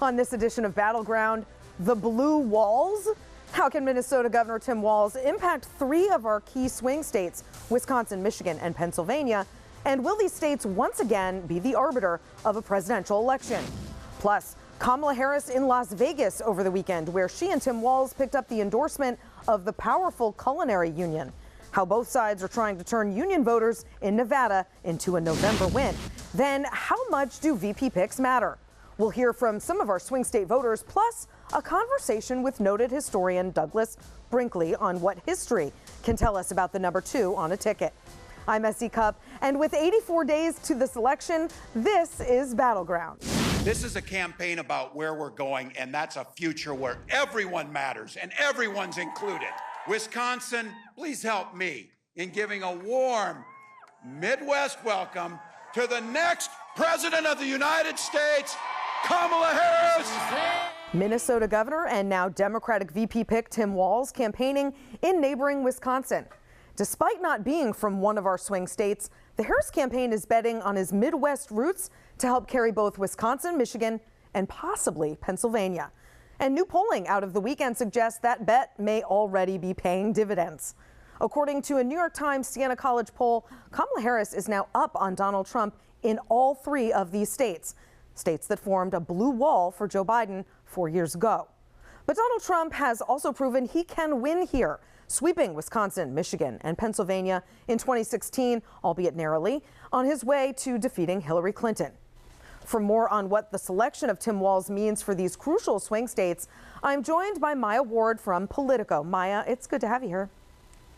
On this edition of Battleground, the blue walls. How can Minnesota Governor Tim Walz impact three of our key swing states, Wisconsin, Michigan, and Pennsylvania? And will these states once again be the arbiter of a presidential election? Plus, Kamala Harris in Las Vegas over the weekend, where she and Tim Walz picked up the endorsement of the powerful culinary union. How both sides are trying to turn union voters in Nevada into a November win. Then, how much do VP picks matter? We'll hear from some of our swing state voters, plus a conversation with noted historian Douglas Brinkley on what history can tell us about the number 2 on a ticket. I'm Cupp, and with 84 days to this election, this is Battleground. This is a campaign about where we're going, and that's a future where everyone matters and everyone's included. Wisconsin, please help me in giving a warm Midwest welcome to the next President of the United States, Kamala Harris. Minnesota Governor and now Democratic VP pick Tim Walz campaigning in neighboring Wisconsin. Despite not being from one of our swing states, the Harris campaign is betting on his Midwest roots to help carry both Wisconsin, Michigan, and possibly Pennsylvania. And new polling out of the weekend suggests that bet may already be paying dividends. According to a New York Times Siena College poll, Kamala Harris is now up on Donald Trump in all 3 of these states that formed a blue wall for Joe Biden 4 years ago. But Donald Trump has also proven he can win here, sweeping Wisconsin, Michigan, and Pennsylvania in 2016, albeit narrowly, on his way to defeating Hillary Clinton. For more on what the selection of Tim Walz means for these crucial swing states, I'm joined by Myah Ward from Politico. Myah, it's good to have you here.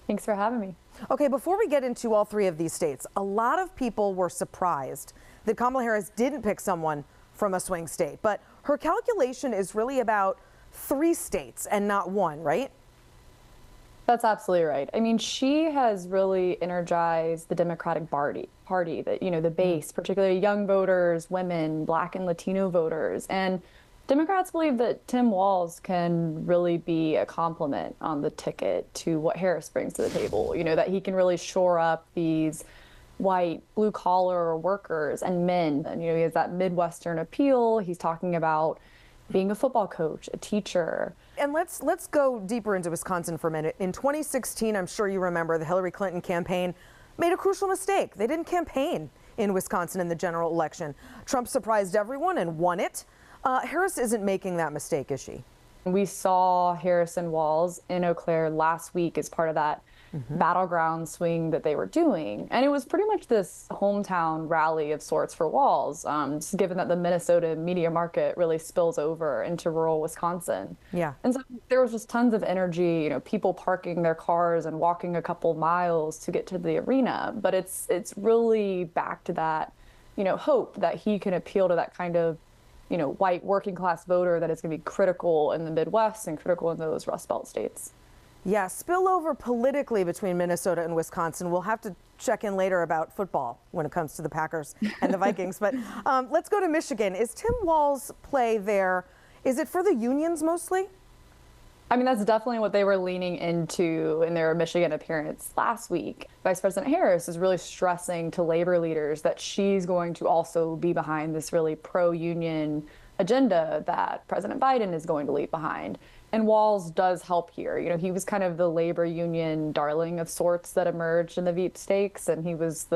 Thanks for having me. Okay, before we get into all 3 of these states, a lot of people were surprised that Kamala Harris didn't pick someone from a swing state, but her calculation is really about 3 states and not 1, right? That's absolutely right. I mean, she has really energized the Democratic Party, that, the base, particularly young voters, women, Black and Latino voters. And Democrats believe that Tim Walz can really be a complement on the ticket to what Harris brings to the table, that he can really shore up these white, blue-collar workers and men. And, he has that Midwestern appeal. He's talking about being a football coach, a teacher. And let's go deeper into Wisconsin for a minute. In 2016, I'm sure you remember, the Hillary Clinton campaign made a crucial mistake. They didn't campaign in Wisconsin in the general election. Trump surprised everyone and won it. Harris isn't making that mistake, is she? We saw Harris and Walz in Eau Claire last week as part of that battleground swing that they were doing. And it was pretty much this hometown rally of sorts for Walz, just given that the Minnesota media market really spills over into rural Wisconsin. Yeah. And so there was just tons of energy, people parking their cars and walking a couple miles to get to the arena. But it's really back to that, hope that he can appeal to that kind of, white working class voter that is going to be critical in the Midwest and critical in those Rust Belt states. Yeah, spillover politically between Minnesota and Wisconsin. We'll have to check in later about football when it comes to the Packers and the Vikings. But let's go to Michigan. Is Tim Walz's play there, is it for the unions mostly? I mean, that's definitely what they were leaning into in their Michigan appearance last week. Vice President Harris is really stressing to labor leaders that she's going to also be behind this really pro-union agenda that President Biden is going to leave behind. And Walz does help here. He was kind of the labor union darling of sorts that emerged in the Veep stakes, and he was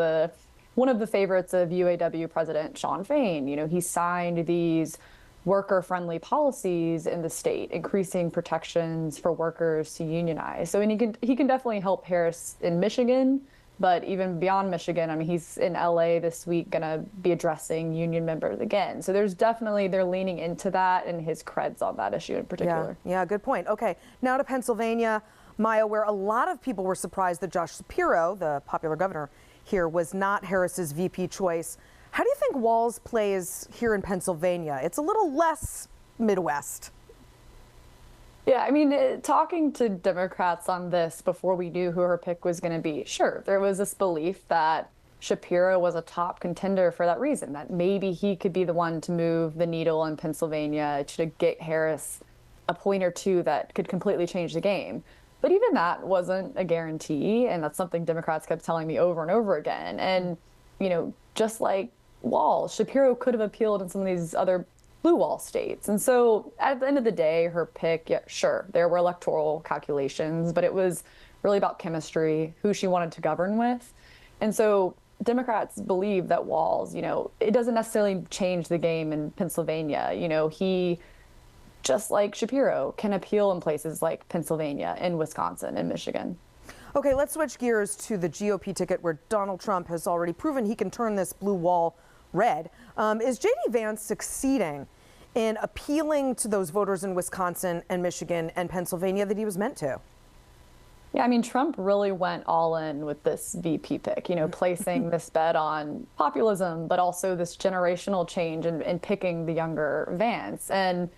one of the favorites of UAW President Shawn Fain. He signed these worker-friendly policies in the state, increasing protections for workers to unionize. So he can definitely help Harris in Michigan. But even beyond Michigan, I mean, he's in LA this week going to be addressing union members again. So they're leaning into that and his creds on that issue in particular. Yeah, good point. Okay, now to Pennsylvania, Myah, where a lot of people were surprised that Josh Shapiro, the popular governor here, was not Harris's VP choice. How do you think Walz plays here in Pennsylvania? It's a little less Midwest. Yeah, I mean, talking to Democrats on this before we knew who her pick was going to be, sure, there was this belief that Shapiro was a top contender for that reason, that maybe he could be the one to move the needle in Pennsylvania to get Harris a point or two that could completely change the game. But even that wasn't a guarantee, and that's something Democrats kept telling me over and over again. And, just like Walz, Shapiro could have appealed in some of these other blue wall states. And so at the end of the day, her pick, yeah, sure, there were electoral calculations, but it was really about chemistry, who she wanted to govern with. And so Democrats believe that Walz, it doesn't necessarily change the game in Pennsylvania. He, just like Shapiro, can appeal in places like Pennsylvania and Wisconsin and Michigan. Okay, let's switch gears to the GOP ticket where Donald Trump has already proven he can turn this blue wall red. Is J.D. Vance succeeding in appealing to those voters in Wisconsin and Michigan and Pennsylvania that he was meant to? Yeah, I mean, Trump really went all in with this VP pick, placing this bet on populism, but also this generational change in picking the younger Vance. And,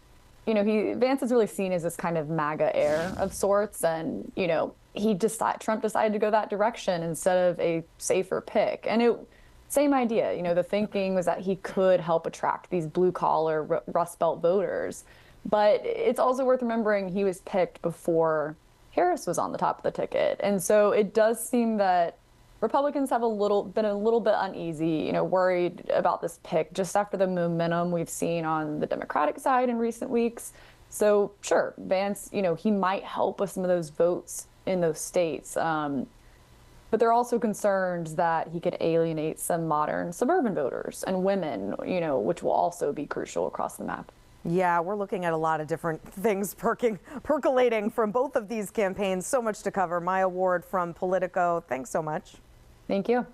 Vance is really seen as this kind of MAGA heir of sorts. And, Trump decided to go that direction instead of a safer pick. And same idea, the thinking was that he could help attract these blue collar Rust Belt voters. But it's also worth remembering he was picked before Harris was on the top of the ticket. And so it does seem that Republicans have been a little bit uneasy, worried about this pick just after the momentum we've seen on the Democratic side in recent weeks. So sure, Vance, he might help with some of those votes in those states. But they're also concerned that he could alienate some modern suburban voters and women, which will also be crucial across the map. Yeah, we're looking at a lot of different things percolating from both of these campaigns. So much to cover. Myah Ward from Politico, thanks so much. Thank you.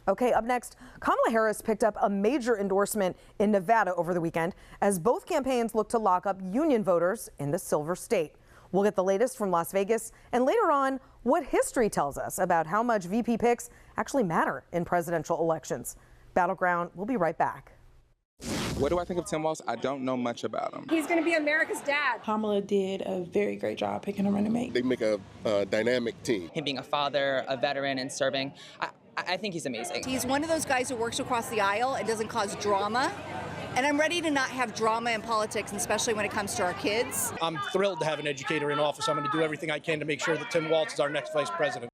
Okay, up next, Kamala Harris picked up a major endorsement in Nevada over the weekend as both campaigns look to lock up union voters in the Silver State. We'll get the latest from Las Vegas and later on what history tells us about how much VP picks actually matter in presidential elections. Battleground, we'll be right back. What do I think of Tim Walz? I don't know much about him. He's going to be America's dad. Kamala did a very great job picking a running mate. They make a dynamic team. Him being a father, a veteran, and serving, I think he's amazing. He's one of those guys who works across the aisle and doesn't cause drama. And I'm ready to not have drama in politics, especially when it comes to our kids. I'm thrilled to have an educator in office. I'm going to do everything I can to make sure that Tim Walz is our next vice president.